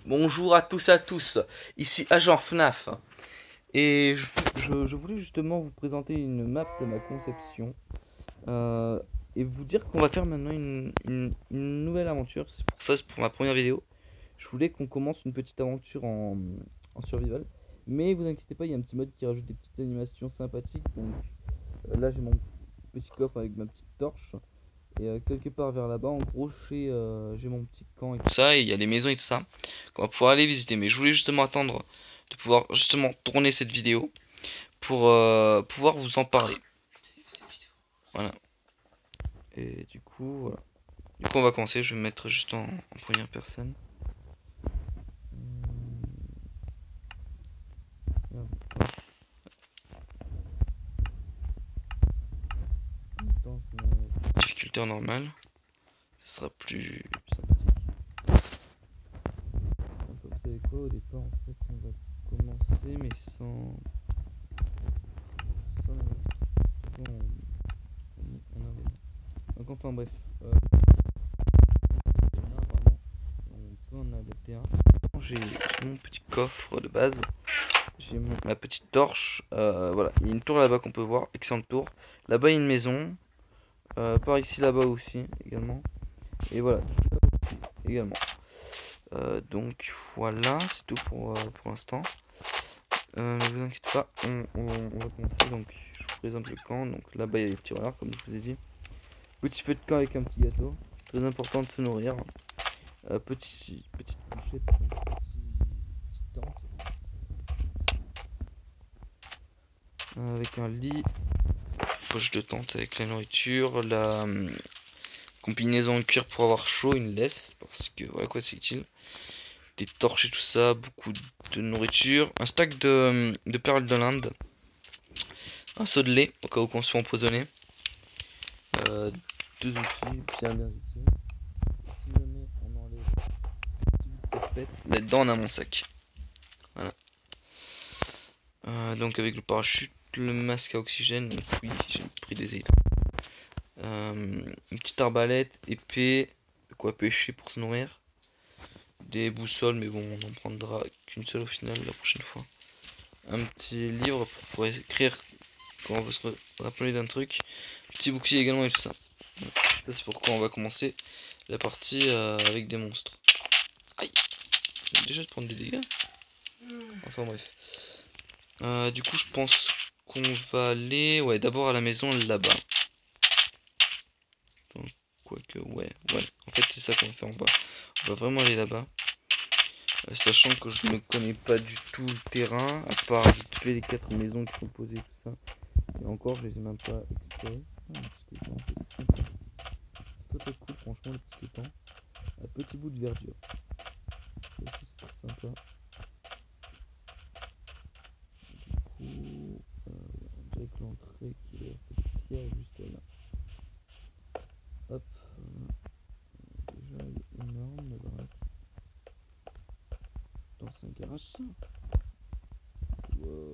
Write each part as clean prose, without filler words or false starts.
Bonjour à tous, ici Agent FNAF. Et je voulais justement vous présenter une map de ma conception euh, et vous dire qu'on va faire maintenant une nouvelle aventure. C'est pour ça, c'est pour ma première vidéo. Je voulais qu'on commence une petite aventure en survival. Mais vous inquiétez pas, il y a un petit mode qui rajoute des petites animations sympathiques. Donc là, j'ai mon petit coffre avec ma petite torche. Et quelque part vers là-bas, en gros, j'ai mon petit camp et tout ça. Et il y a des maisons et tout ça qu'on va pouvoir aller visiter. Mais je voulais justement attendre de pouvoir justement tourner cette vidéo pour pouvoir vous en parler. Voilà. Et du coup, voilà. Du coup, on va commencer. Je vais me mettre juste en première personne. Difficulté en normal. Ce sera plus sympathique. Vous savez quoi, au départ, en fait, on va commencer, mais sans arrive. Donc, enfin, bref. On en a adapté un. J'ai mon petit coffre de base. J'ai ma petite torche. Voilà, il y a une tour là-bas qu'on peut voir. Excellente tour. Là-bas, il y a une maison. Par ici, là-bas aussi, également. Et voilà, également. Donc voilà, c'est tout pour l'instant. Ne vous inquiétez pas, on va commencer. Donc je vous présente le camp. Donc là-bas, il y a les petits renards, comme je vous ai dit. Petit feu de camp avec un petit gâteau. Très important de se nourrir. Petite couchette, petite tente. Avec un lit, poche de tente avec la nourriture, la combinaison en cuir pour avoir chaud, une laisse, parce que voilà quoi c'est utile. Des torches et tout ça, beaucoup de nourriture, un stack de perles de l'Inde, un seau de lait au cas où on se fait empoisonner, deux outils bien utiles. Si jamais on enlève ce petit bout de carpette, là-dedans on a mon sac. Voilà. Donc avec le parachute, le masque à oxygène, donc oui j'ai pris des électrodes. Une petite arbalète, épée, de quoi pêcher pour se nourrir. Des boussoles, mais bon, on n'en prendra qu'une seule au final la prochaine fois. Un petit livre pour pouvoir écrire quand on veut se rappeler d'un truc. Petit bouclier également et tout ça. Ça c'est pourquoi on va commencer la partie avec des monstres. Aïe, je vais déjà de prendre des dégâts. Enfin bref. Du coup je pense qu'on va aller d'abord à la maison là-bas. Quoique ouais. En fait c'est ça qu'on va faire. On va vraiment aller là-bas. Sachant que je ne connais pas du tout le terrain, à part tuer les 4 maisons qui sont posées, tout ça. Et encore, je les ai même pas explorées. Ah, un petit étang, c'est sympa. C'est très cool, franchement, le petit étang. Un petit bout de verdure. Ça aussi, c'est très sympa. Du coup, on dirait que l'entrée qui est faite de pierre juste là. Hop. Déjà, il est énorme le baraque. Attends, c'est un garage ça. Wow.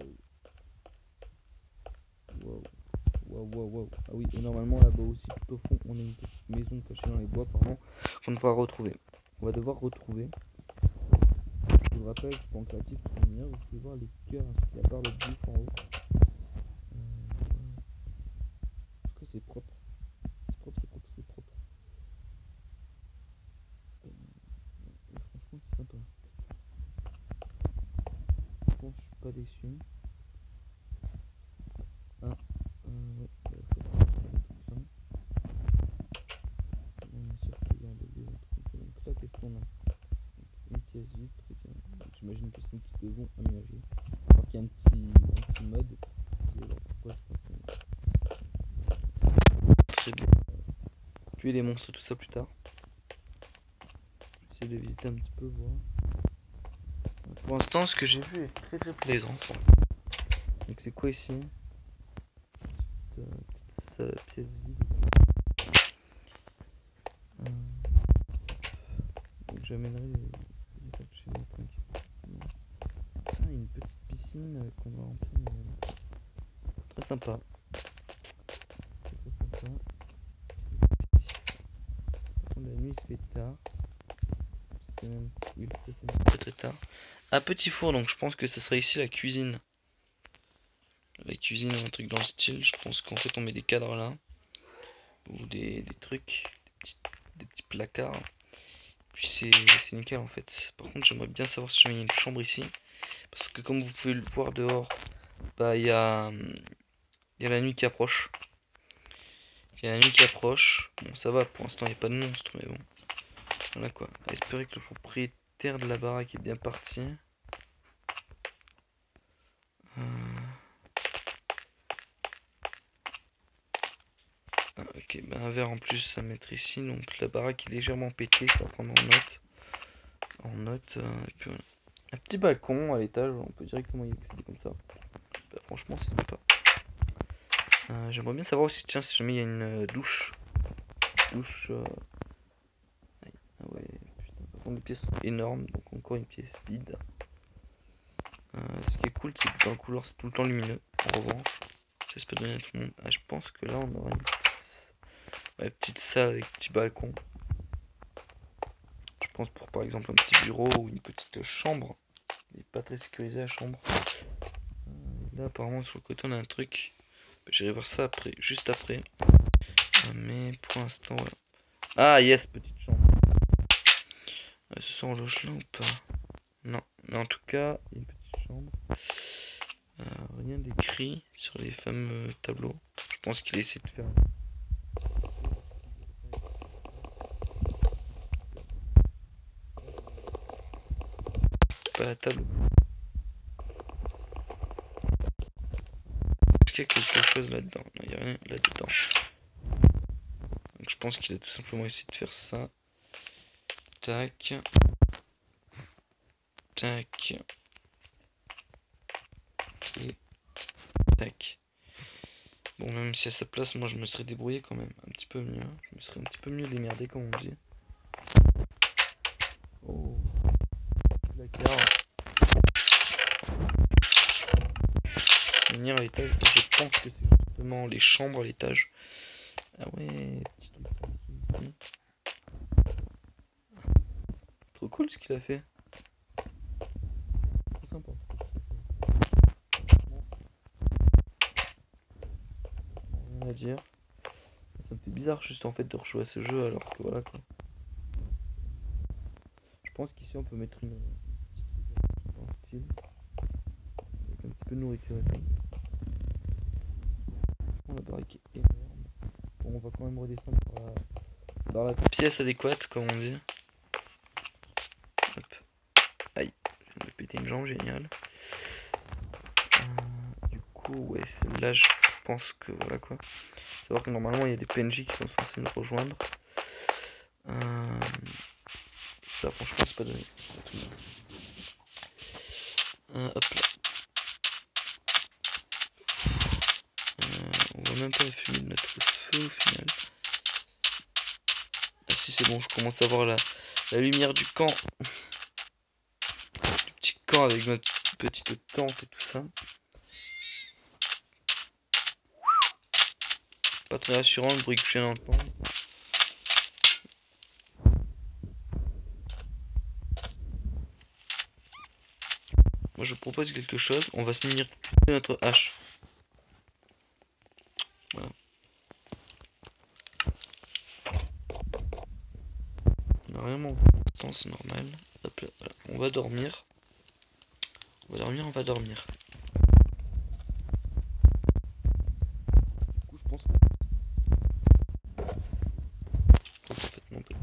Ah oui, et normalement là-bas aussi, tout au fond, on a une petite maison cachée dans les bois, pardon, qu'on devra retrouver. On va devoir retrouver. Je vous rappelle, je suis pas en créatif, je suis en lumière, vous pouvez voir les cœurs inscrits à part le bouffe en haut. En tout cas, c'est propre. C'est propre. Franchement, c'est sympa. Franchement, je suis pas déçu. Ah, ouais, on est sûr qu'il y a des autres. Donc là, qu'est-ce qu'on a? Une pièce vide, très bien. J'imagine que c'est nous qui devons aménager. Alors qu'il y a un petit mode. Vous allez voir pourquoi c'est pas très bien. Tuer les monstres, tout ça plus tard. J'essaie de visiter un petit peu, voir. Pour l'instant, ce que j'ai vu est très plaisant. Donc c'est quoi ici? Petite pièce vide. Donc j'amènerai les chez moi tranquillement. Ah, une petite piscine qu'on va remplir. Très sympa. Très sympa. La nuit il se fait tard. fait même. Oui, ça fait même très très tard. Un petit four, donc je pense que ce sera ici la cuisine. La cuisine ou un truc dans le style. Je pense qu'en fait on met des cadres là. Ou des trucs. Des petits placards. Puis c'est nickel en fait. Par contre j'aimerais bien savoir si jamais il y a une chambre ici. Parce que comme vous pouvez le voir dehors, bah il y a la nuit qui approche. Il y a la nuit qui approche. Bon ça va, pour l'instant il n'y a pas de monstre, mais bon. Voilà quoi. À espérer que le propriétaire de la baraque est bien parti. Ah, ok, bah un verre en plus à mettre ici. Donc la baraque est légèrement pétée, ça va prendre en note. Et puis, voilà. Un petit balcon à l'étage, on peut directement y accéder comme ça. Bah, franchement c'est sympa. J'aimerais bien savoir aussi, tiens, si jamais il y a une douche. Douche. Ah ouais, putain, par contre les pièces sont énormes, donc encore une pièce vide. Ce qui est cool, c'est que dans le couloir c'est tout le temps lumineux. En revanche, j'espère donner à tout le monde. Ah, je pense que là on aura une petite salle avec petit balcon. Je pense pour par exemple un petit bureau ou une petite chambre. Il n'est pas très sécurisé la chambre. Là apparemment sur le côté on a un truc. J'irai voir ça après, juste après. Mais pour l'instant voilà. Ah yes, petite chambre. Ce soir on loge là ou pas? Non, mais en tout cas, il y a une petite chambre. Rien d'écrit sur les fameux tableaux. Je pense qu'il a essayé de faire. Pas la table. Est-ce qu'il y a quelque chose là-dedans? Non, il n'y a rien là-dedans. Donc je pense qu'il a tout simplement essayé de faire ça. Tac. Tac. Et tac. Bon, même si à sa place, moi je me serais débrouillé quand même un petit peu mieux. Je me serais un petit peu mieux démerdé, comme on dit. Oh. Placard. Venir à l'étage. Je pense que c'est justement les chambres à l'étage. Ah ouais, petit truc ici. Trop cool ce qu'il a fait. Très sympa. Rien à dire. Ça me fait bizarre juste en fait de rejouer à ce jeu alors que voilà quoi. Je pense qu'ici on peut mettre une petite réserve dans le style. Avec un petit peu de nourriture et tout. La baraque est énorme. Bon, on va quand même redescendre dans la pièce adéquate comme on dit. Hop. Aïe, je viens de me péter une jambe, génial. Du coup, ouais, celle-là, je pense que voilà quoi. Faut savoir que normalement il y a des PNJ qui sont censés nous rejoindre. Ça, franchement, c'est pas donné. Hop là. On voit même pas la fumée de notre feu au final. Ah si, c'est bon, je commence à voir la lumière du camp. Du petit camp avec notre petite tente et tout ça. Pas très rassurant le bruit que je viens d'entendre. Moi je propose quelque chose, on va se munir de notre hache. Voilà. On n'a rien manqué, c'est normal. Hop là, voilà. On va dormir. On va dormir. Du coup je pense que... En fait non pas.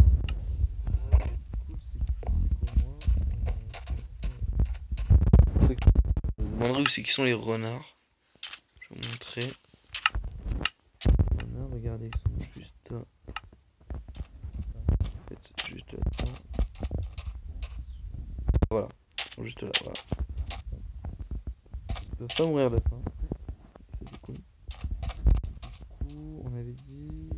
Je me demanderai où c'est qui sont les renards. Je vais vous montrer. Les renards, regardez, ils sont juste... En fait, juste là. Voilà, ils sont juste là, voilà. Ils peuvent pas mourir de faim. C'est cool. Du coup, on avait dit...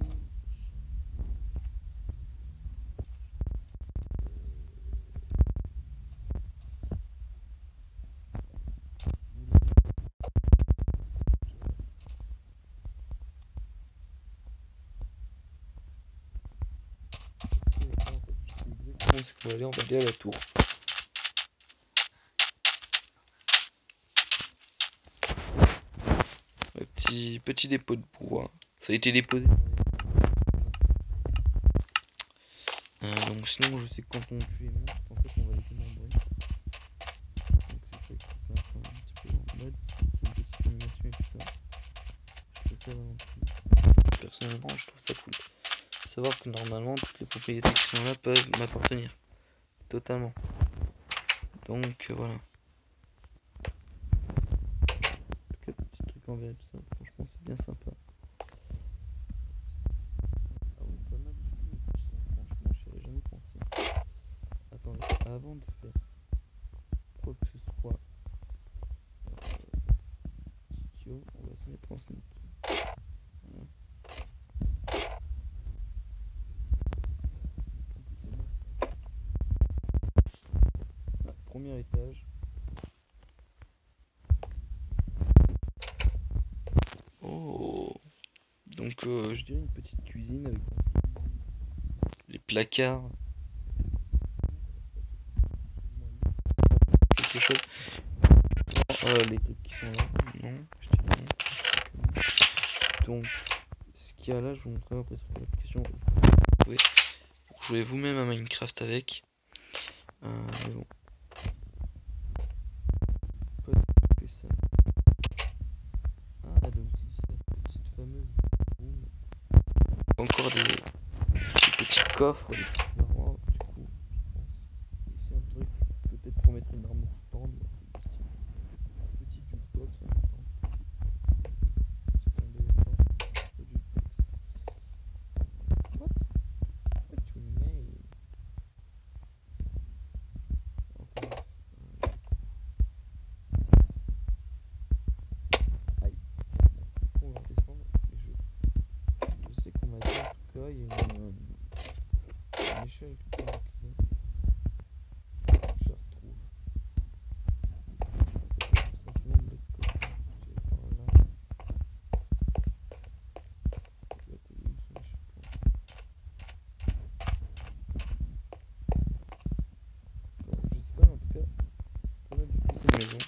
c'est qu'on va aller regarder à la tour. Petit dépôt de bois. Ça a été déposé. Donc sinon je sais que quand on tue les monstres, en fait on va les démembrer. Donc c'est ça qui est un petit peu en mode, c'est une petite animation et tout ça. Je trouve ça vraiment cool. Personnellement je trouve ça cool. Faut savoir que normalement toutes les propriétés qui sont là peuvent m'appartenir. Totalement. Donc voilà. En tout cas petit truc en verre et tout ça, franchement c'est bien sympa. Ah oui, pas mal du tout, franchement j'y aurais jamais pensé. Attendez, avant de faire quoi que ce soit idiot, on va se mettre en sneak. Voilà. Ah, premier étage. Oh, donc je dirais une petite cuisine avec les placards. Quelque chose. Les trucs qui sont là. Non, je dirais non. Donc, ce qu'il y a là, je vous montrerai après sur l'application. Vous pouvez jouer vous-même à Minecraft avec. Mais bon. Pas que ça. Ah, donc ici, la petite fameuse room. Encore des petits coffres, des petites armoires. Du coup, je pense. Ici, un truc, peut-être pour mettre une armure stand. Un petit jukebox en même temps. C'est tombé là-dedans. Le jukebox. What? What you mean? Enfin bref. Aïe. Bon, on va redescendre. Mais je sais qu'on m'a dit en tout cas, il y a une échelle tout à clé. Je la retrouve. Peut-être tout simplement de l'autre côté. Je vais par là. La télé où sont les cheveux. Je sais pas, en tout cas, pour là, du coup, c'est une maison.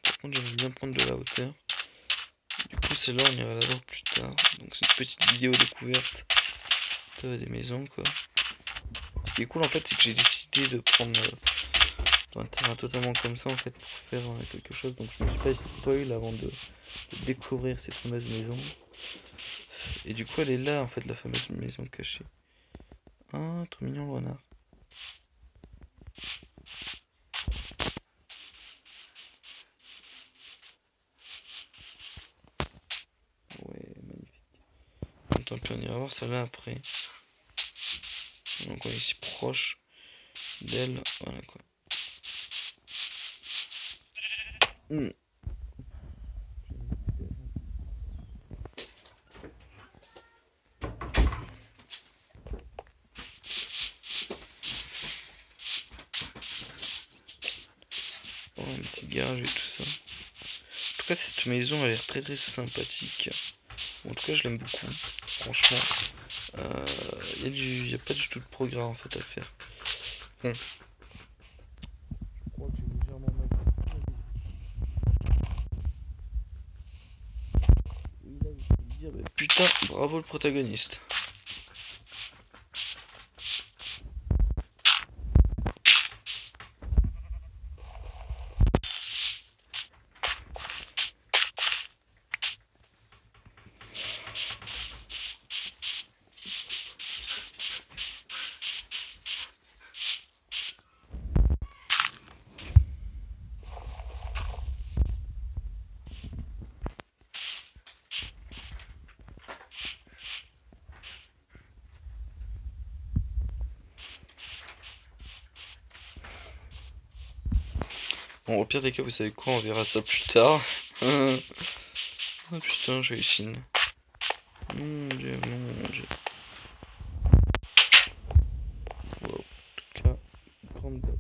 Par contre, j'aimerais bien prendre de la hauteur. Du coup, celle-là, on ira la voir plus tard. Donc, c'est une petite vidéo découverte des maisons, quoi. Ce qui est cool, en fait, c'est que j'ai décidé de prendre un terrain totalement comme ça, en fait, pour faire quelque chose. Donc, je me suis pas spoil avant de découvrir cette fameuse maison. Et du coup, elle est là, en fait, la fameuse maison cachée. Ah, trop mignon, le renard. Ouais, magnifique. Tant pis, on ira voir celle-là après. Donc on est ici proche d'elle. Voilà quoi. Oh, un petit garage et tout ça. En tout cas, cette maison a l'air très très sympathique. En tout cas, je l'aime beaucoup. Franchement, il y a pas du tout de progrès en fait à faire. Bon. Je crois que j'ai légèrement mal. Oui, là, vous pouvez dire, putain, bravo le protagoniste. Bon, au pire des cas, vous savez quoi, on verra ça plus tard. Oh putain, j'hallucine. Mon dieu, mon dieu. Wow. En tout cas, grande date.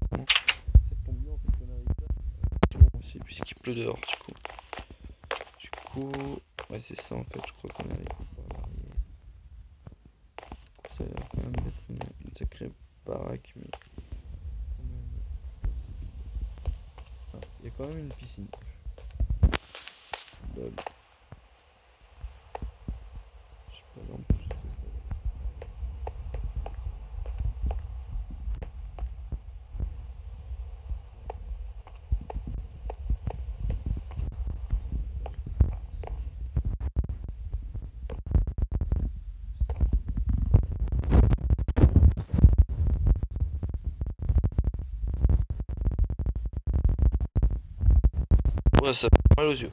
Bon, ça tombe bien en fait qu'on arrive là. Aussi, puisqu'il pleut dehors, du coup. Ouais, c'est ça en fait, je crois qu'on arrive par l'arrière. Ça a l'air quand même d'être lac, mais il y a quand même une piscine. Lol. Je sais pas, là, en plus, ouais, ça fait mal aux yeux.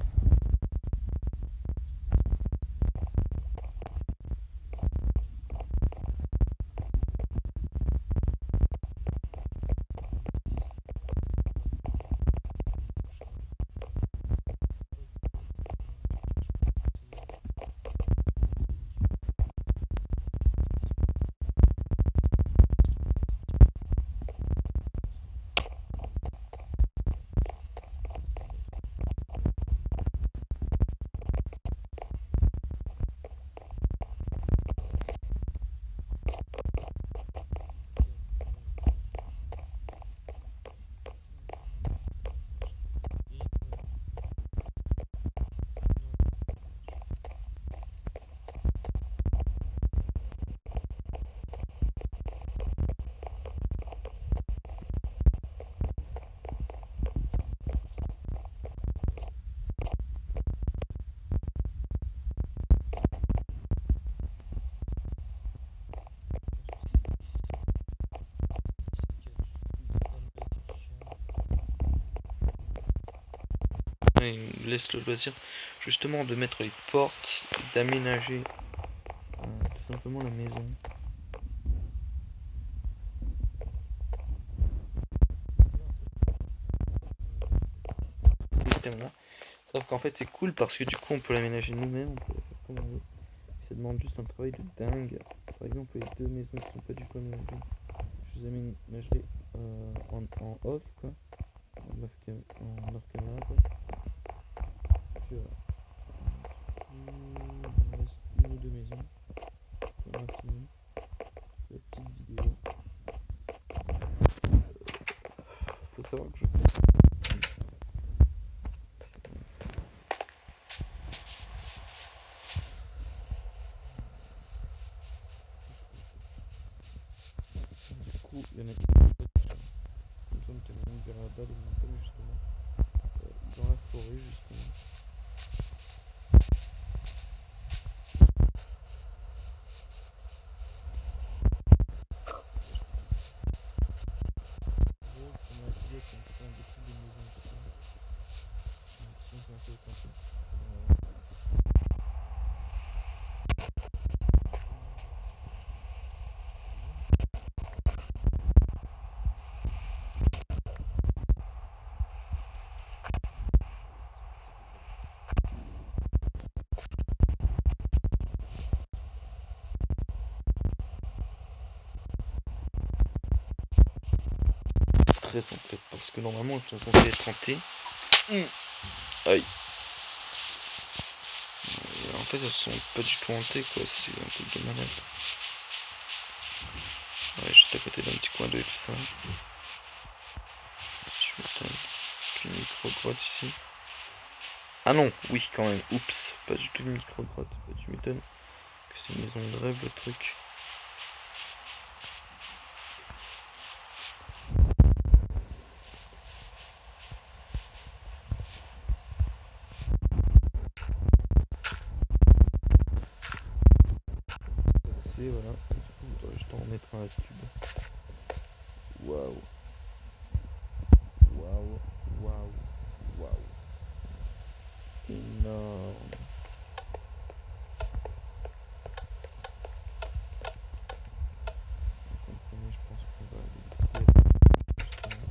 Il me laisse le loisir justement de mettre les portes, d'aménager tout simplement la maison. Système-là. Sauf qu'en fait c'est cool parce que du coup on peut l'aménager nous-mêmes, on peut la faire comme on veut. Ça demande juste un travail de dingue. Par exemple les deux maisons qui sont pas du tout aménagées, je les aménagerai en off quoi, en off caméra quoi. Puis voilà. Il me reste une ou deux maisons. On a fini la petite vidéo. Faut savoir que je du coup il y en a qui comme ça on termine vers la bas de montagne justement dans la forêt justement. Stress en fait parce que normalement elles sont censées être hantées. Aïe. En fait elles sont pas du tout hantées quoi, c'est un truc de malade. Ouais, juste à côté d'un petit coin d'œil tout ça. Je m'étonne qu'une micro-grotte ici. Ah non, oui quand même, oups, pas du tout une micro-grotte. Tu m'étonnes que c'est une maison de rêve le truc. Voilà, du coup, je dois juste en mettre un tube. Waouh, waouh, waouh, waouh, énorme. En premier, je pense qu'on va aller visiter justement.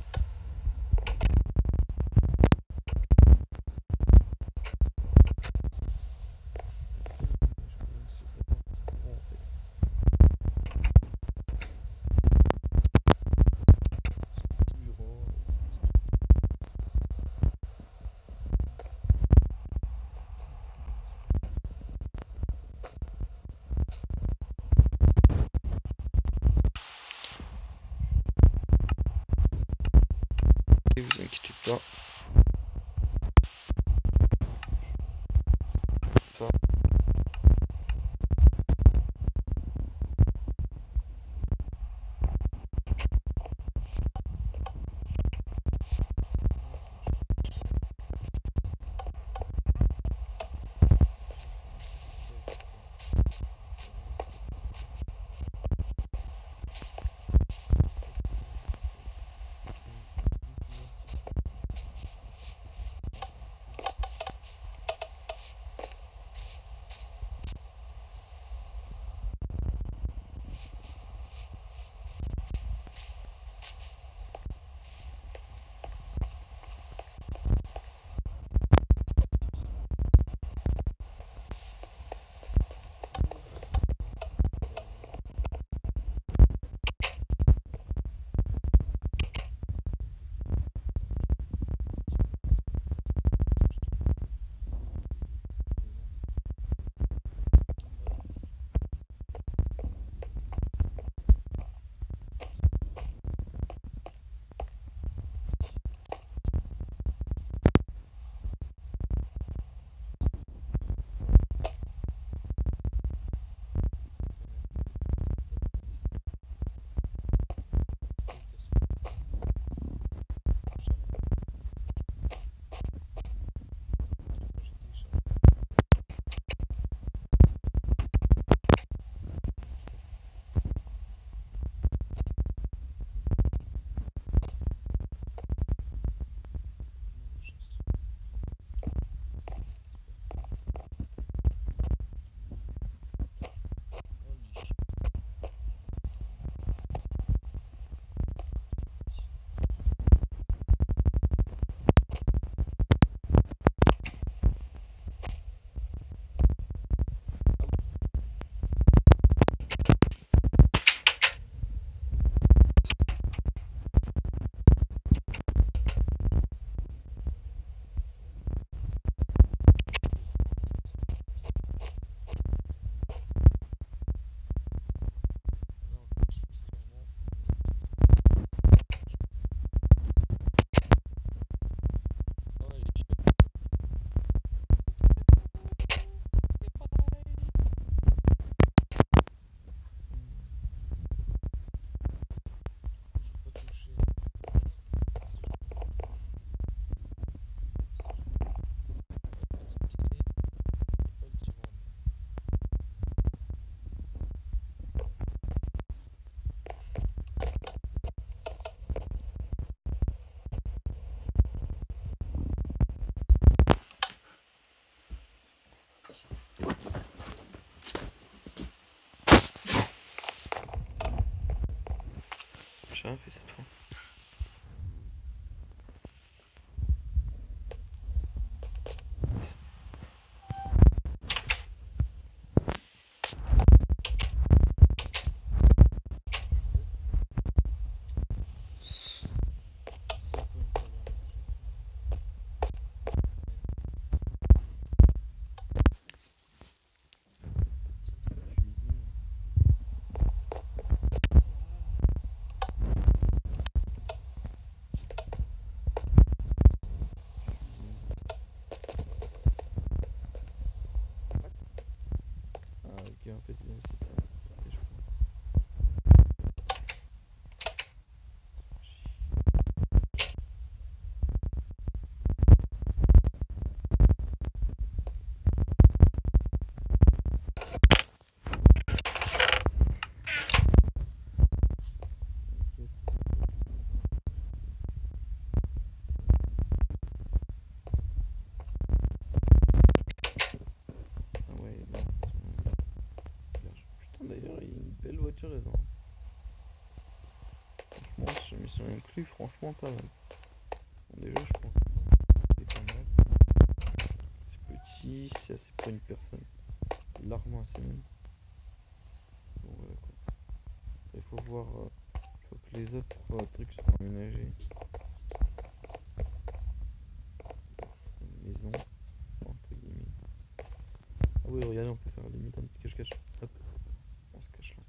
vous inquiétez pas. J'ai rien fait cette fois. En fait, c'était je pense. Ah ouais, non. Putain, d'ailleurs, il y a une belle voiture dedans. Franchement, si jamais c'est inclus, franchement, pas mal. Bon, déjà, je pense que c'est pas mal. C'est petit, c'est assez pour une personne. Largement assez même. Bon, voilà quoi. Il faut voir. Il faut que les autres trucs soient aménagés. Une maison, entre guillemets. Ah oui, regardez, on peut faire limite un petit cache-cache. Hop, on se cache là.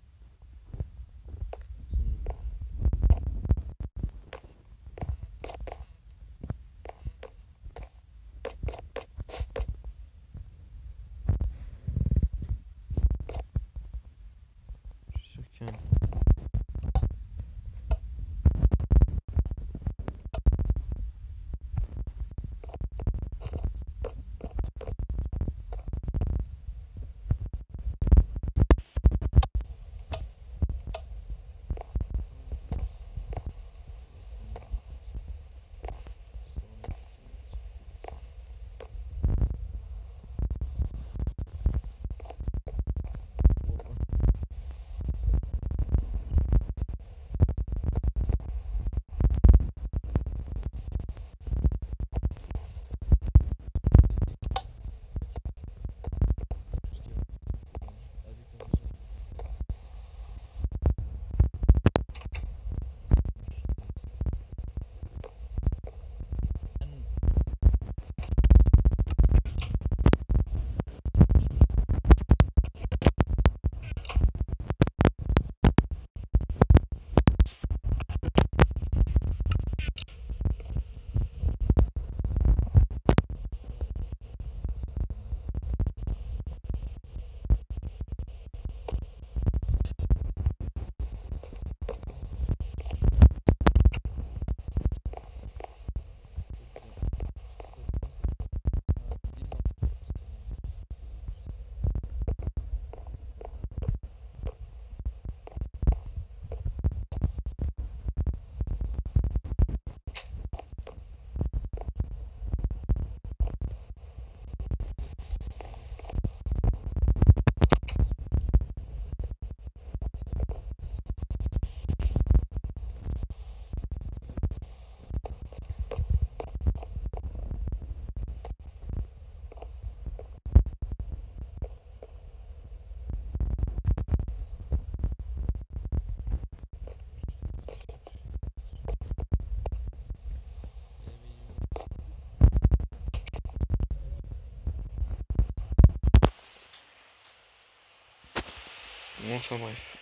Enfin bref.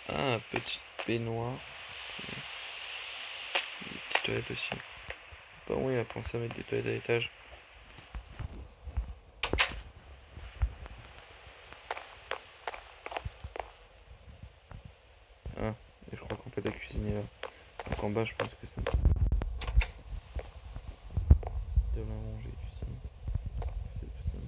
Ah, petite baignoire. Des petites toilettes aussi. C'est pas bon, il a pensé à mettre des toilettes à l'étage. Ah, et je crois qu'en fait la cuisine est là. Donc en bas, je pense que c'est de la manger, tu sais. C'est possible.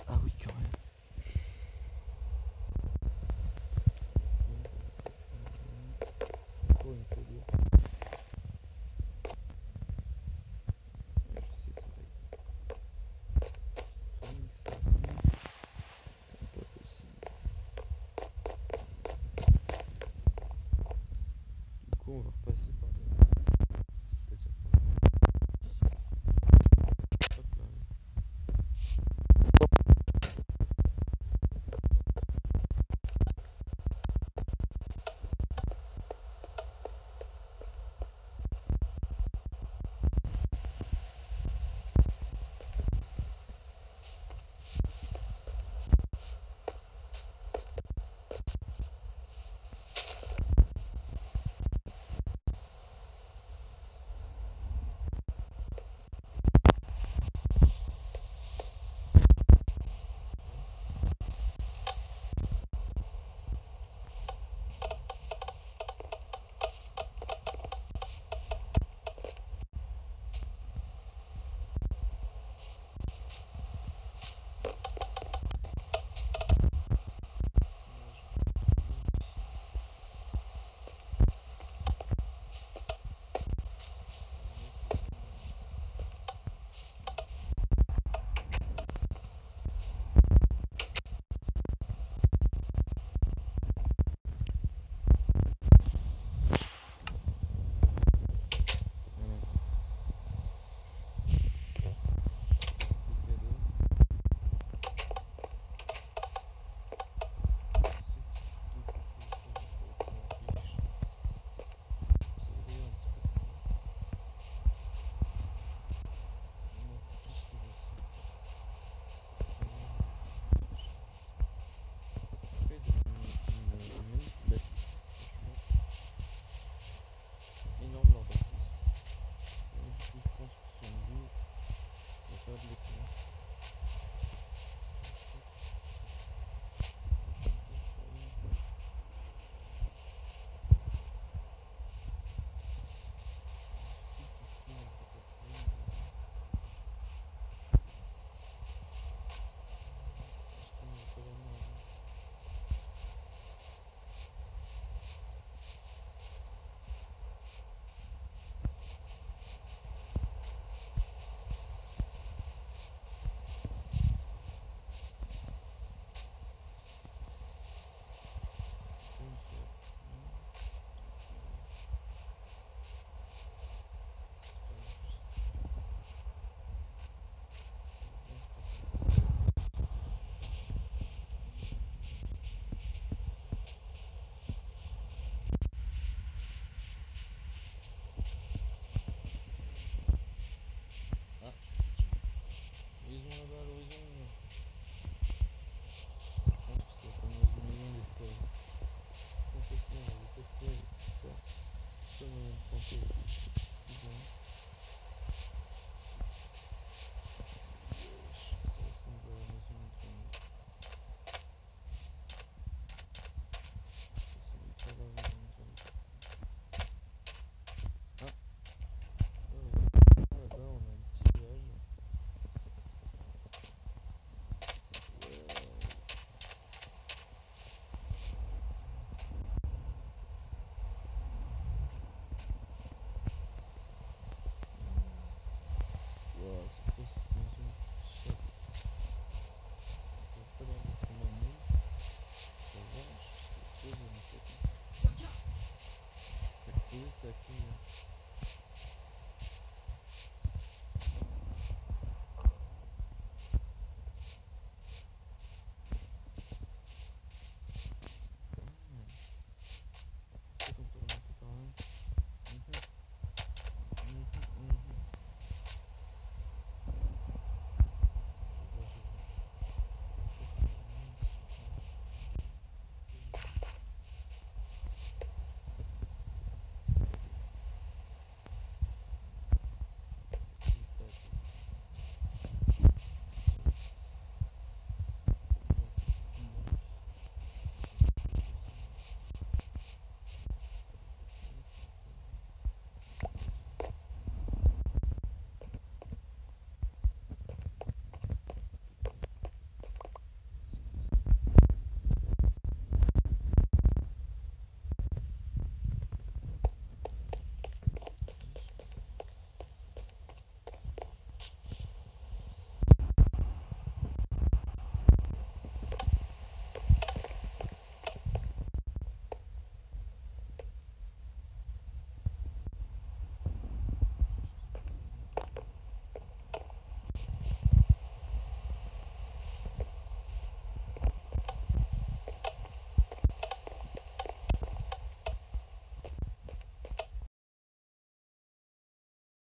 Ah oui, quand même. Encore une fois d'eau. Ouais, je sais, c'est vrai. Ça, pas possible. Du coup, on va repasser par là. C'est-à-dire par ici. Hop là. Énorme leur bâtisse. Et du coup, je pense que son but va faire de l'écran. L'horizon là-bas, l'horizon. Je pense que c'est comme dans une maison des fois. Complètement, il y a pas de quoi, ça. Ça, moyen de penser.